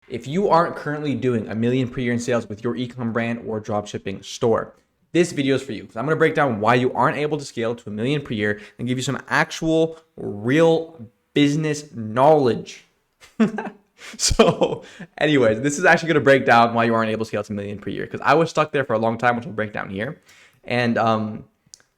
if you aren't currently doing $1 million per year in sales with your e-com brand or dropshipping store, this video is for you. So I'm going to break down why you aren't able to scale to $1 million per year and give you some actual real business knowledge. So anyways, this is actually going to break down why you aren't able to scale to $1 million per year, because I was stuck there for a long time, which we'll break down here. And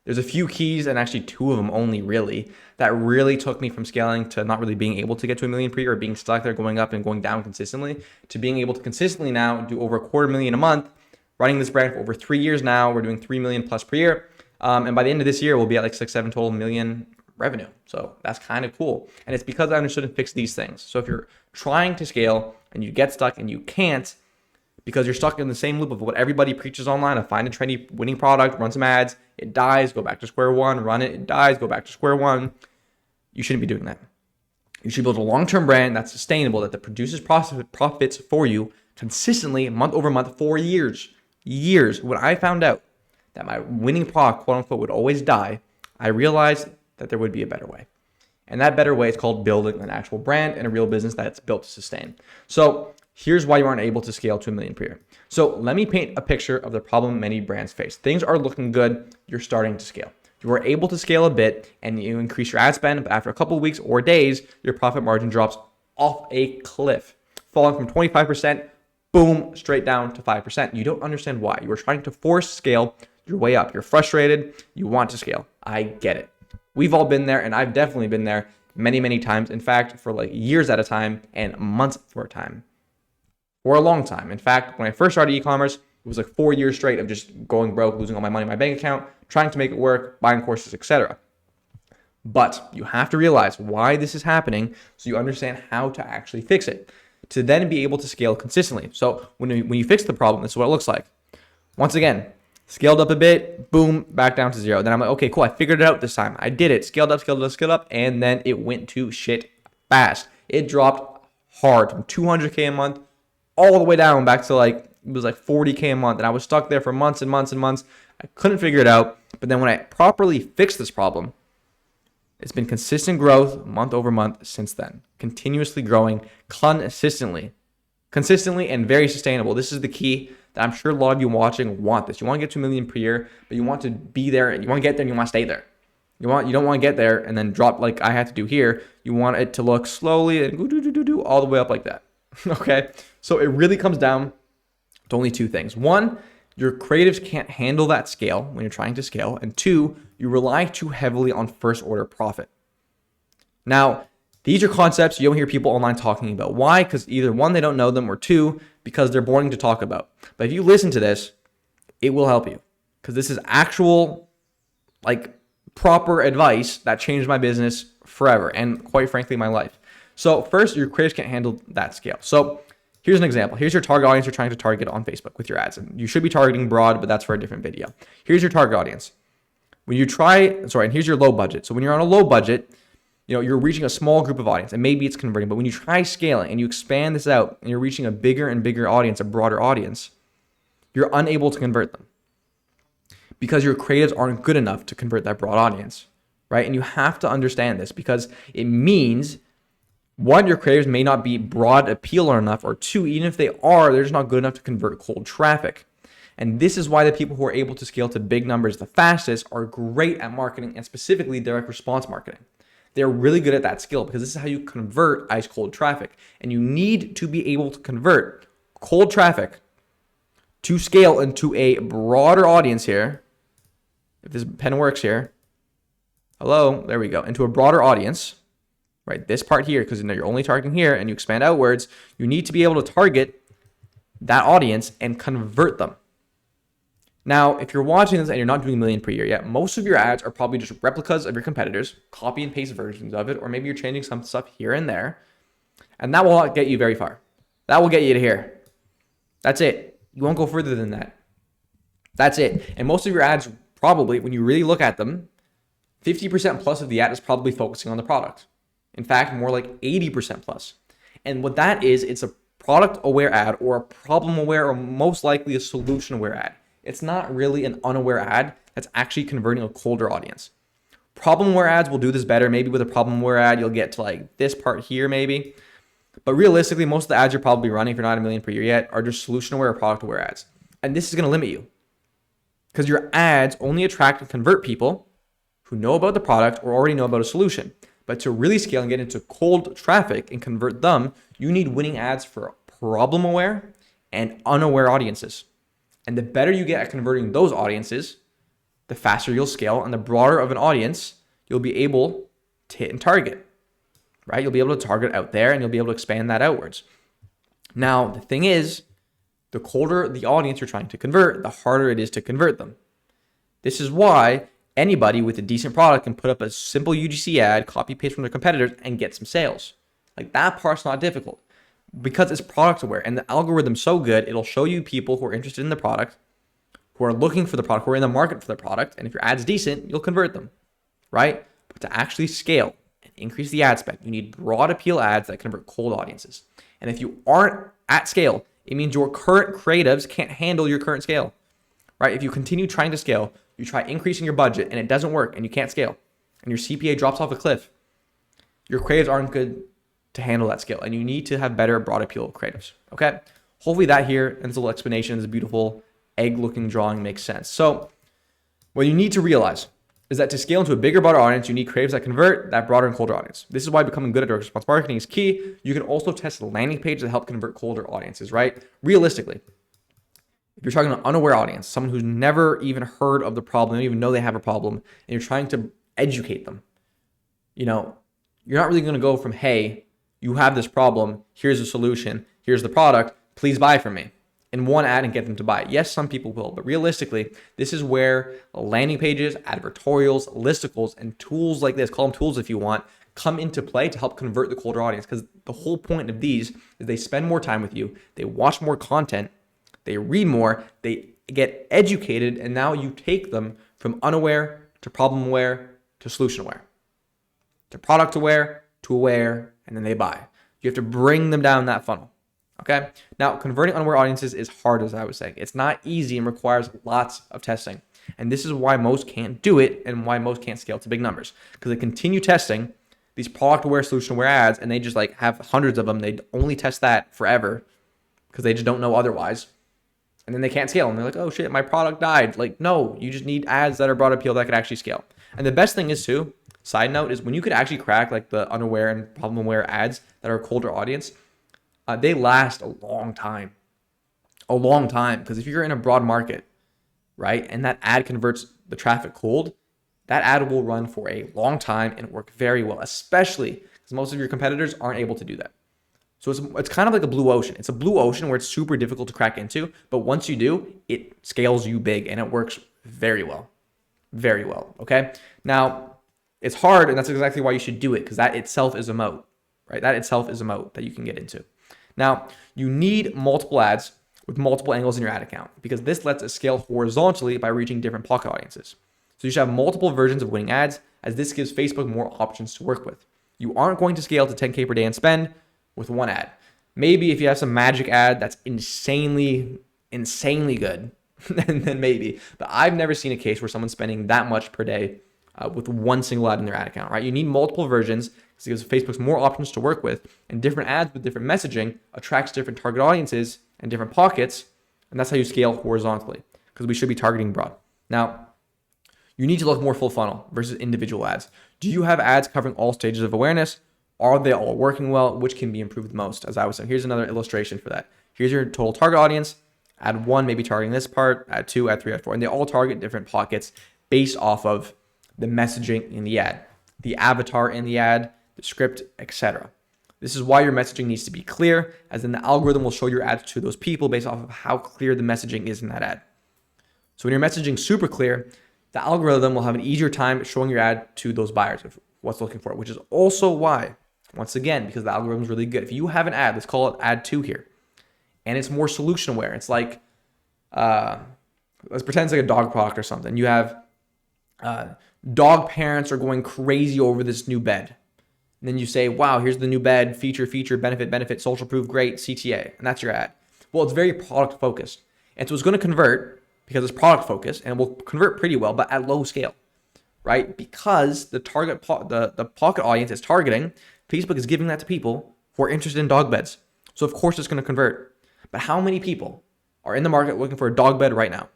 there's a few keys, and actually two of them only really, that really took me from scaling to not really being able to get to $1 million per year, or being stuck there going up and going down consistently, to being able to consistently now do over $250,000 a month, running this brand for over 3 years now. We're doing 3 million plus per year. And by the end of this year, we'll be at like 6, 7 total million revenue. So that's kind of cool. And it's because I understood and fixed these things. So if you're trying to scale and you get stuck and you can't, because you're stuck in the same loop of what everybody preaches online, of find a trendy winning product, run some ads, it dies, go back to square one, run it, it dies, go back to square one. You shouldn't be doing that. You should build a long-term brand that's sustainable, that produces profits for you consistently, month over month, for years. When I found out that my winning product, quote unquote, would always die, I realized that there would be a better way. And that better way is called building an actual brand and a real business that's built to sustain. So here's why you aren't able to scale to $1 million per year. So let me paint a picture of the problem many brands face. Things are looking good. You're starting to scale. You are able to scale a bit and you increase your ad spend, but after a couple of weeks or days, your profit margin drops off a cliff, falling from 25%, boom, straight down to 5%. You don't understand why. You are trying to force scale your way up. You're frustrated. You want to scale. I get it. We've all been there, and I've definitely been there many, many times. In fact, for like years at a time and months for a time. For a long time. In fact, when I first started e-commerce, it was like 4 years straight of just going broke, losing all my money in my bank account, trying to make it work, buying courses, etc. But you have to realize why this is happening so you understand how to actually fix it, to then be able to scale consistently. So when you fix the problem, this is what it looks like. Once again, scaled up a bit, boom, back down to zero. Then I'm like, okay, cool, I figured it out this time. I did it, scaled up, and then it went to shit fast. It dropped hard from 200K a month all the way down back to like, it was like 40K a month. And I was stuck there for months and months and months. I couldn't figure it out. But then when I properly fixed this problem, it's been consistent growth month over month since then. Continuously growing consistently and very sustainable. This is the key that I'm sure a lot of you watching want this. You want to get to $1 million per year, but you want to be there, and you want to get there and you want to stay there. You don't want to get there and then drop like I had to do here. You want it to look slowly and go all the way up like that. Okay? So it really comes down to only two things. One, your creatives can't handle that scale when you're trying to scale. And two, you rely too heavily on first order profit. Now, these are concepts you don't hear people online talking about. Why? Because either one, they don't know them, or two, because they're boring to talk about. But if you listen to this, it will help you, because this is actual, like, proper advice that changed my business forever and, quite frankly, my life. So first, your creatives can't handle that scale. So here's an example. Here's your target audience you're trying to target on Facebook with your ads. And you should be targeting broad, but that's for a different video. Here's your target audience. And here's your low budget. So when you're on a low budget, you're reaching a small group of audience, and maybe it's converting. But when you try scaling and you expand this out and you're reaching a bigger and bigger audience, a broader audience, you're unable to convert them because your creatives aren't good enough to convert that broad audience, right? And you have to understand this, because it means, one, your creatives may not be broad appeal enough, or two, even if they are, they're just not good enough to convert cold traffic. And this is why the people who are able to scale to big numbers the fastest are great at marketing, and specifically direct response marketing. They're really good at that skill, because this is how you convert ice cold traffic. And you need to be able to convert cold traffic to scale into a broader audience here. If this pen works here. Hello, there we go. Into a broader audience, right? This part here, because you're only targeting here and you expand outwards, you need to be able to target that audience and convert them. Now, if you're watching this and you're not doing $1 million per year yet, most of your ads are probably just replicas of your competitors, copy and paste versions of it, or maybe you're changing some stuff here and there, and that will not get you very far. That will get you to here. That's it. You won't go further than that. That's it. And most of your ads, probably, when you really look at them, 50% plus of the ad is probably focusing on the product. In fact, more like 80% plus. And what that is, it's a product-aware ad, or a problem-aware, or most likely a solution-aware ad. It's not really an unaware ad that's actually converting a colder audience. Problem-aware ads will do this better. Maybe with a problem-aware ad, you'll get to like this part here maybe. But realistically, most of the ads you're probably running, if you're not a million per year yet, are just solution aware or product aware ads. And this is going to limit you because your ads only attract and convert people who know about the product or already know about a solution. But to really scale and get into cold traffic and convert them, you need winning ads for problem aware and unaware audiences. And the better you get at converting those audiences, the faster you'll scale, and the broader of an audience you'll be able to hit and target, right? You'll be able to target out there and you'll be able to expand that outwards. Now, the thing is, the colder the audience you're trying to convert, the harder it is to convert them. This is why anybody with a decent product can put up a simple UGC ad, copy paste from their competitors, and get some sales. Like, that part's not difficult because it's product aware and the algorithm's so good, it'll show you people who are interested in the product, who are looking for the product, who are in the market for the product, and if your ad's decent, you'll convert them, right? But to actually scale and increase the ad spend, you need broad appeal ads that convert cold audiences. And if you aren't at scale, it means your current creatives can't handle your current scale, right? If you continue trying to scale, you try increasing your budget and it doesn't work and you can't scale and your CPA drops off a cliff, your creatives aren't good to handle that scale, and you need to have better broad appeal creatives, okay? Hopefully that here, and this little explanation, this beautiful egg-looking drawing makes sense. So what you need to realize is that to scale into a bigger, broader audience, you need creatives that convert that broader and colder audience. This is why becoming good at direct response marketing is key. You can also test landing pages that help convert colder audiences, right? Realistically, if you're talking to an unaware audience, someone who's never even heard of the problem, they don't even know they have a problem, and you're trying to educate them, you're not really going to go from, hey, you have this problem, here's a solution, here's the product, please buy from me, in one ad and get them to buy. Yes, some people will, but realistically, this is where landing pages, advertorials, listicles, and tools like this, call them tools if you want, come into play to help convert the colder audience. Because the whole point of these is they spend more time with you, they watch more content, they read more, they get educated, and now you take them from unaware to problem aware to solution aware, to product aware to aware, and then they buy. You have to bring them down that funnel. Okay. Now, converting unaware audiences is hard, as I was saying. It's not easy and requires lots of testing. And this is why most can't do it and why most can't scale to big numbers. Because they continue testing these product aware, solution aware ads, and they just like have hundreds of them. They only test that forever because they just don't know otherwise. And then they can't scale. And they're like, oh shit, my product died. Like, no, you just need ads that are broad appeal that could actually scale. And the best thing is too, side note, is when you could actually crack like the unaware and problem aware ads that are a colder audience, they last a long time. Because if you're in a broad market, right, and that ad converts the traffic cold, that ad will run for a long time and work very well, especially because most of your competitors aren't able to do that. So it's kind of like a blue ocean. It's a blue ocean where it's super difficult to crack into, but once you do, it scales you big and it works very well. Very well, okay? Now, it's hard, and that's exactly why you should do it, because that itself is a moat, right? That itself is a moat that you can get into. Now, you need multiple ads with multiple angles in your ad account because this lets it scale horizontally by reaching different pocket audiences. So you should have multiple versions of winning ads, as this gives Facebook more options to work with. You aren't going to scale to 10K per day and spend with one ad. Maybe if you have some magic ad that's insanely good, then maybe. But I've never seen a case where someone's spending that much per day with one single ad in their ad account, right? You need multiple versions because it gives Facebook's more options to work with, and different ads with different messaging attracts different target audiences and different pockets, and that's how you scale horizontally because we should be targeting broad. Now, you need to look more full funnel versus individual ads. Do you have ads covering all stages of awareness? Are they all working well? Which can be improved most? As I was saying, here's another illustration for that. Here's your total target audience. Ad 1 maybe targeting this part, ad 2, ad 3, ad 4, and they all target different pockets based off of the messaging in the ad, the avatar in the ad, the script, etc. This is why your messaging needs to be clear, as then the algorithm will show your ads to those people based off of how clear the messaging is in that ad. So when your messaging is super clear, the algorithm will have an easier time showing your ad to those buyers of what's looking for, which is also why, once again, because the algorithm is really good. If you have an ad, let's call it ad 2 here, and it's more solution aware. It's like, let's pretend it's like a dog product or something. You have dog parents are going crazy over this new bed. And then you say, wow, here's the new bed, feature, benefit, social proof, great, CTA. And that's your ad. Well, it's very product focused. And so it's going to convert because it's product focused and will convert pretty well, but at low scale, right? Because the target, the pocket audience is targeting, Facebook is giving that to people who are interested in dog beds. So of course it's going to convert. But how many people are in the market looking for a dog bed right now?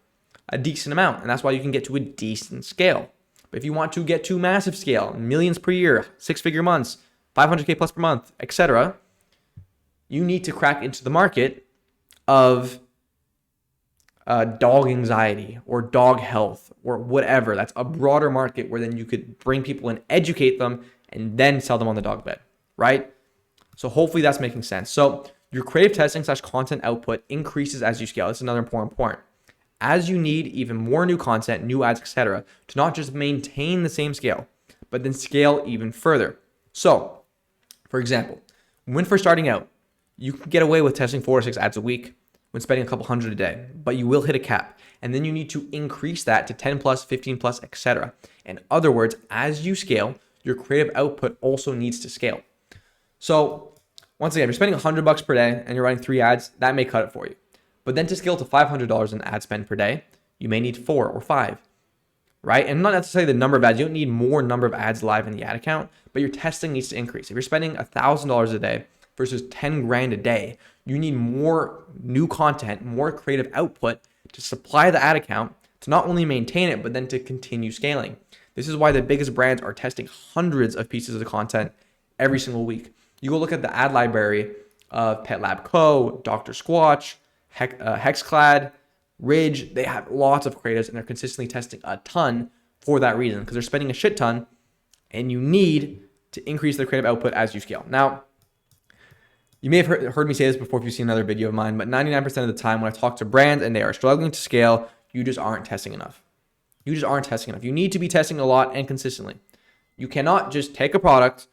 A decent amount. And that's why you can get to a decent scale. But if you want to get to massive scale, millions per year, 6-figure months, 500K plus per month, etc., you need to crack into the market of dog anxiety or dog health or whatever. That's a broader market where then you could bring people and educate them and then sell them on the dog bed, right? So hopefully that's making sense. So your creative testing / content output increases as you scale. That's another important point. As you need even more new content, new ads, etc., to not just maintain the same scale, but then scale even further. So, for example, when first starting out, you can get away with testing 4 to 6 ads a week when spending a couple hundred a day, but you will hit a cap. And then you need to increase that to 10 plus, 15 plus, etc. In other words, as you scale, your creative output also needs to scale. So once again, if you're spending $100 per day and you're running 3 ads, that may cut it for you. But then to scale to $500 in ad spend per day, you may need 4 or 5, right? And not necessarily the number of ads. You don't need more number of ads live in the ad account, but your testing needs to increase. If you're spending $1,000 a day versus 10 grand a day, you need more new content, more creative output to supply the ad account to not only maintain it, but then to continue scaling. This is why the biggest brands are testing hundreds of pieces of content every single week. You go look at the ad library of Pet Lab Co., Dr. Squatch, Hexclad, Ridge. They have lots of creatives and they're consistently testing a ton for that reason because they're spending a shit ton and you need to increase their creative output as you scale. Now, you may have heard me say this before if you've seen another video of mine, but 99% of the time when I talk to brands and they are struggling to scale, you just aren't testing enough. You just aren't testing enough. You need to be testing a lot and consistently. You cannot just take a product,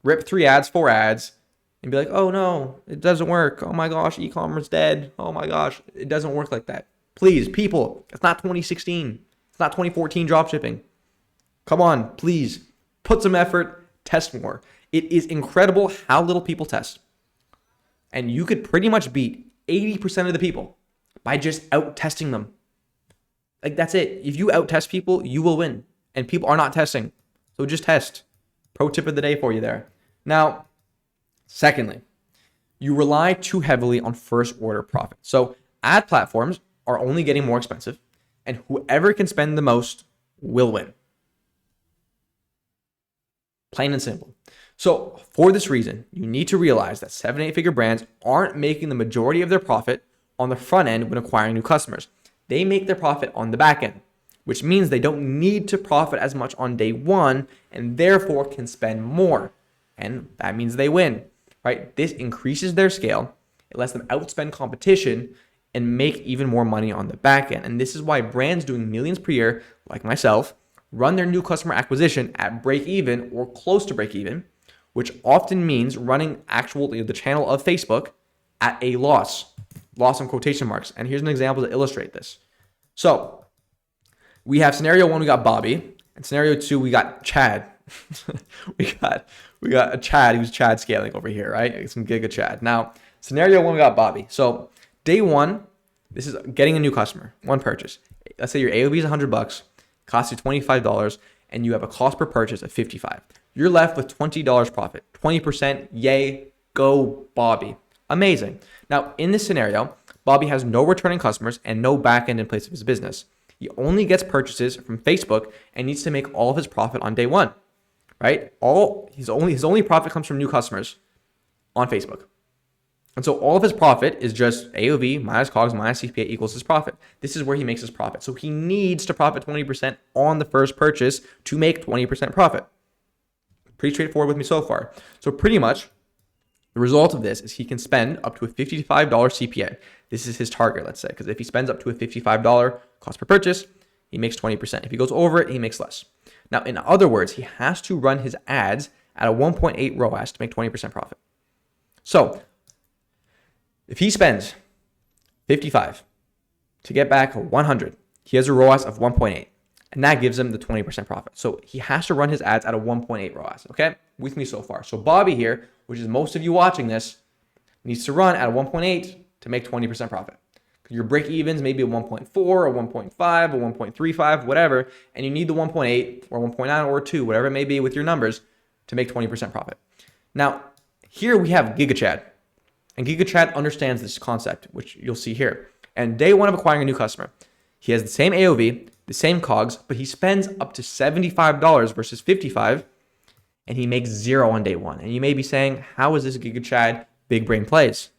rip 3 ads, 4 ads, and be like, oh no, it doesn't work. Oh my gosh, e-commerce dead. Oh my gosh, it doesn't work like that. Please, people, it's not 2016. It's not 2014 dropshipping. Come on, please, put some effort, test more. It is incredible how little people test. And you could pretty much beat 80% of the people by just out-testing them. Like, that's it. If you out-test people, you will win. And people are not testing. So just test. Pro tip of the day for you there. Now, secondly, you rely too heavily on first order profit. So ad platforms are only getting more expensive, and whoever can spend the most will win. Plain and simple. So for this reason, you need to realize that 7- and 8-figure brands aren't making the majority of their profit on the front end when acquiring new customers. They make their profit on the back end, which means they don't need to profit as much on day one and therefore can spend more. And that means they win, right? This increases their scale. It lets them outspend competition and make even more money on the back end. And this is why brands doing millions per year, like myself, run their new customer acquisition at break even or close to break even, which often means running the channel of Facebook at a loss in quotation marks. And here's an example to illustrate this. So we have scenario 1, we got Bobby, and scenario 2, we got Chad. we got a Chad who's Chad scaling over here, right? Some giga Chad. Now, scenario 1, we got Bobby. So day 1, this is getting a new customer, one purchase. Let's say your AOV is $100, costs you $25, and you have a cost per purchase of $55. You're left with $20 profit, 20%. Yay, go Bobby. Amazing. Now, in this scenario, Bobby has no returning customers and no backend in place of his business. He only gets purchases from Facebook and needs to make all of his profit on day 1, right? His only profit comes from new customers on Facebook. And so all of his profit is just AOV minus COGS minus CPA equals his profit. This is where he makes his profit. So he needs to profit 20% on the first purchase to make 20% profit. Pretty straightforward with me so far. So pretty much the result of this is he can spend up to a $55 CPA. This is his target, let's say, because if he spends up to a $55 cost per purchase, he makes 20%. If he goes over it, he makes less. Now, in other words, he has to run his ads at a 1.8 ROAS to make 20% profit. So if he spends 55 to get back 100, he has a ROAS of 1.8, and that gives him the 20% profit. So he has to run his ads at a 1.8 ROAS, okay? With me so far. So Bobby here, which is most of you watching this, needs to run at a 1.8 to make 20% profit. Your break evens maybe a 1.4, a 1.5, a 1.35, whatever, and you need the 1.8 or 1.9 or 2, whatever it may be with your numbers to make 20% profit. Now, Here we have GigaChad. And GigaChad understands this concept, which you'll see here. And day one of acquiring a new customer, he has the same AOV, the same COGS, but he spends up to $75 versus $55, and he makes zero on day one. And you may be saying, how is this GigaChad big brain plays?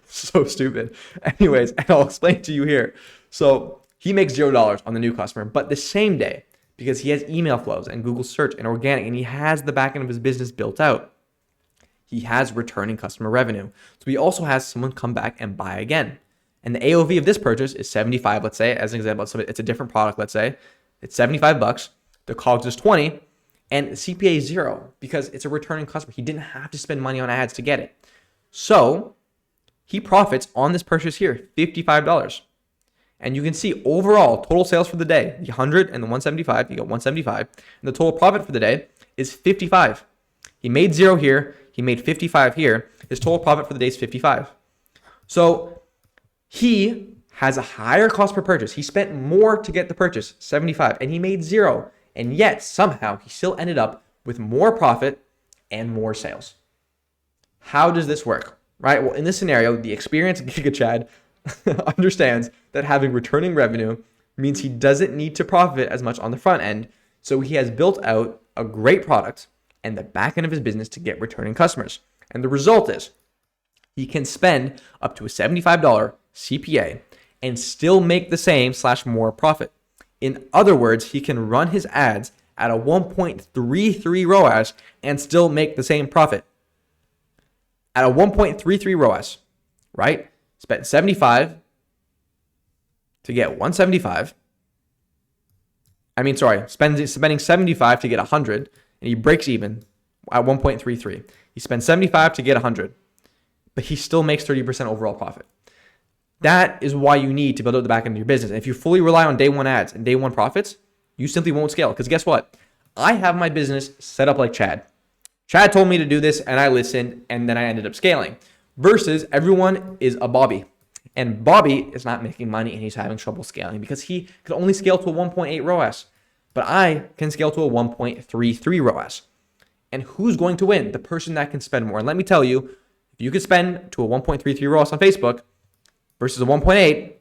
So stupid. Anyways, and I'll explain to you here. So he makes $0 on the new customer, but the same day, because he has email flows and Google search and organic, and he has the back end of his business built out, he has returning customer revenue. So he also has someone come back and buy again. And the AOV of this purchase is 75, let's say, as an example. So it's a different product, let's say. It's 75 bucks. The COGS is 20, and CPA is 0 because it's a returning customer. He didn't have to spend money on ads to get it. So he profits on this purchase here, $55. And you can see overall total sales for the day, the 100 and the 175, you got 175. And the total profit for the day is 55. He made 0 here. He made 55 here. His total profit for the day is 55. So he has a higher cost per purchase. He spent more to get the purchase, 75, and he made 0. And yet somehow he still ended up with more profit and more sales. How does this work? Right? Well, in this scenario, the experienced GigaChad understands that having returning revenue means he doesn't need to profit as much on the front end. So he has built out a great product and the back end of his business to get returning customers. And the result is he can spend up to a $75 CPA and still make the same / more profit. In other words, he can run his ads at a 1.33 ROAS and still make the same profit. At a 1.33 ROAS, right? Spent 75 to get 175. Spending 75 to get 100, and he breaks even at 1.33. He spends 75 to get 100, but he still makes 30% overall profit. That is why you need to build out the back end of your business. And if you fully rely on day one ads and day one profits, you simply won't scale. Because guess what? I have my business set up like Chad. Chad told me to do this and I listened, and then I ended up scaling. Versus everyone is a Bobby. And Bobby is not making money and he's having trouble scaling because he could only scale to a 1.8 ROAS. But I can scale to a 1.33 ROAS. And who's going to win? The person that can spend more. And let me tell you, if you could spend to a 1.33 ROAS on Facebook versus a 1.8,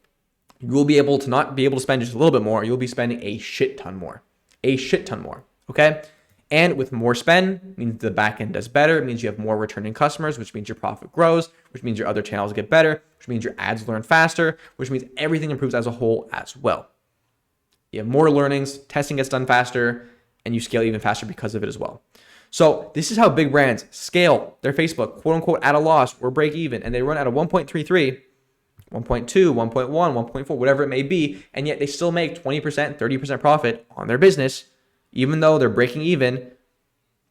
you will be able to not be able to spend just a little bit more. You'll be spending a shit ton more. A shit ton more. Okay? And with more spend, means the back end does better. It means you have more returning customers, which means your profit grows, which means your other channels get better, which means your ads learn faster, which means everything improves as a whole as well. You have more learnings, testing gets done faster, and you scale even faster because of it as well. So this is how big brands scale their Facebook, quote unquote, at a loss or break even, and they run at a 1.33, 1.2, 1.1, 1.4, whatever it may be, and yet they still make 20%, 30% profit on their business, even though they're breaking even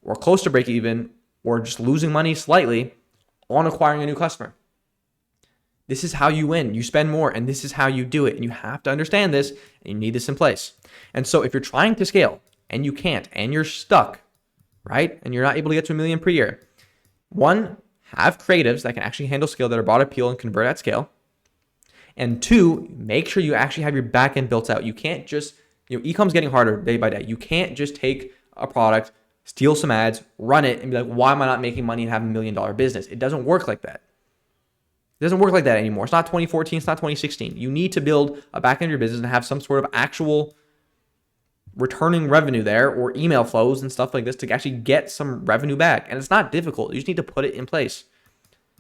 or close to break even or just losing money slightly on acquiring a new customer. This is how you win. You spend more, and this is how you do it. And you have to understand this, and you need this in place. And so if you're trying to scale and you can't, and you're stuck, right? And you're not able to get to 1 million per year. 1, have creatives that can actually handle scale, that are broad appeal and convert at scale. And 2, make sure you actually have your back end built out. You can't just, e-com's getting harder day by day. You can't just take a product, steal some ads, run it, and be like, why am I not making money and have $1 million business? It doesn't work like that. It doesn't work like that anymore. It's not 2014. It's not 2016. You need to build a back end of your business and have some sort of actual returning revenue there, or email flows and stuff like this to actually get some revenue back. And it's not difficult. You just need to put it in place.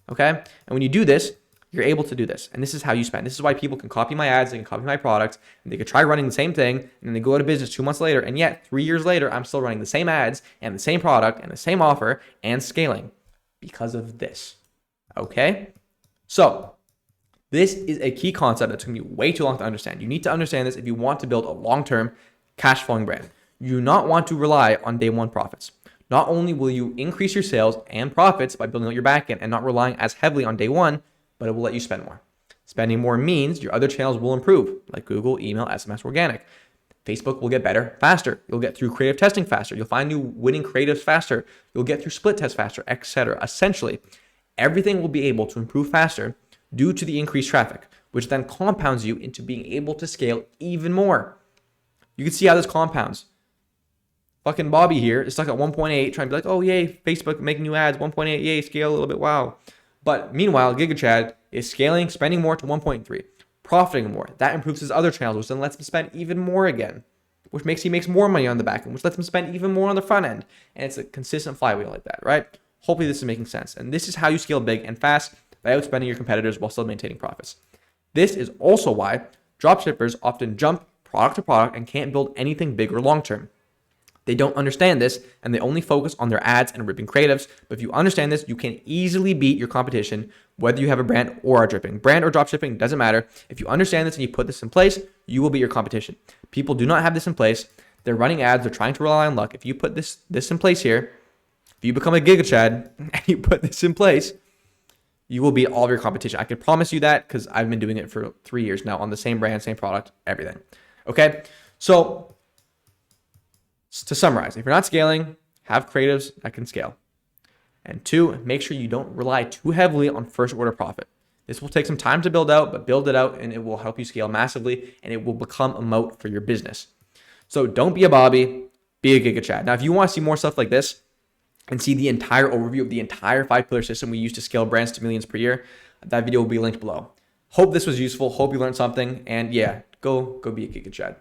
Okay? And when you do this, you're able to do this. And this is how you spend. This is why people can copy my ads, they can copy my products, and they could try running the same thing, and then they go out of business 2 months later, and yet 3 years later, I'm still running the same ads and the same product and the same offer and scaling because of this. Okay? So this is a key concept that's going to be way too long to understand. You need to understand this if you want to build a long-term cash flowing brand. You do not want to rely on day one profits. Not only will you increase your sales and profits by building out your backend and not relying as heavily on day one, but it will let you spend more. Spending more means your other channels will improve, like Google, email, SMS, organic. Facebook will get better faster. You'll get through creative testing faster. You'll find new winning creatives faster. You'll get through split tests faster, etc. Essentially, everything will be able to improve faster due to the increased traffic, which then compounds you into being able to scale even more. You can see how this compounds. fucking Bobby here is stuck at 1.8, trying to be like, oh, yay, Facebook making new ads, 1.8, yay, scale a little bit, wow. But meanwhile, GigaChad is scaling, spending more to 1.3, profiting more. That improves his other channels, which then lets him spend even more again, which makes he makes more money on the back end, which lets him spend even more on the front end. And it's a consistent flywheel like that, right? Hopefully this is making sense. And this is how you scale big and fast by outspending your competitors while still maintaining profits. This is also why dropshippers often jump product to product and can't build anything big or long term. They don't understand this and they only focus on their ads and ripping creatives. But if you understand this, you can easily beat your competition, whether you have a brand or are dripping. Brand or dropshipping, doesn't matter. If you understand this and you put this in place, you will beat your competition. People do not have this in place. They're running ads. They're trying to rely on luck. If you put this in place here, if you become a GigaChad and you put this in place, you will beat all of your competition. I can promise you that because I've been doing it for 3 years now on the same brand, same product, everything. Okay, so to summarize, if you're not scaling, have creatives that can scale. And 2, make sure you don't rely too heavily on first order profit. This will take some time to build out, but build it out and it will help you scale massively and it will become a moat for your business. So don't be a Bobby, be a GigaChad. Now, if you want to see more stuff like this and see the entire overview of the entire 5-pillar system we use to scale brands to millions per year, that video will be linked below. Hope this was useful. Hope you learned something. And yeah, go be a GigaChad.